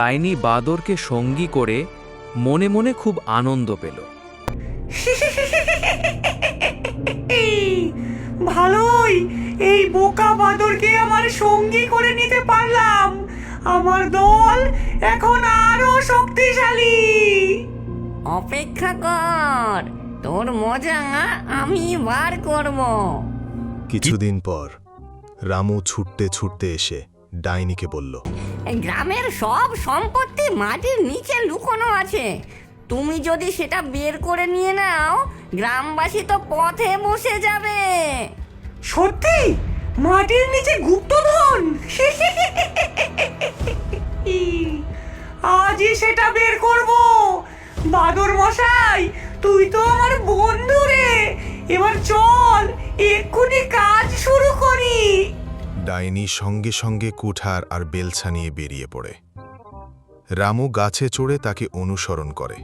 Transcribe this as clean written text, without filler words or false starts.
ডাইনি বাদরকে সঙ্গী করে মনে মনে খুব আনন্দ পেল। ভালোই, এই বোকা বাদরকে আমার সঙ্গী করে নিতে পারলাম। আমার দল এখন আরো শক্তিশালী। অপেক্ষা কর, তোর মজা আমি বার করব। কিছুদিন পর রামু ছুটতে ছুটতে এসে ডাইনিকে বলল, এই গ্রামের সব সম্পত্তি মাটির নিচে লুকোনো আছে। তুমি যদি সেটা বের করে নিয়ে নাও, গ্রামবাসী তো পথে বসে যাবে। সত্যি? মাটির নিচে গুপ্তধন? আজই সেটা বের করব। বাদর মশাই, তুই তো আমার বন্ধু রে। এবার চল, এক্ষুনি কাজ শুরু করি। ডাইনি সঙ্গে সঙ্গে কুঠার আর বেলছা নিয়ে বেরিয়ে পড়ে। রামু গাছে চড়ে তাকে অনুসরণ করে।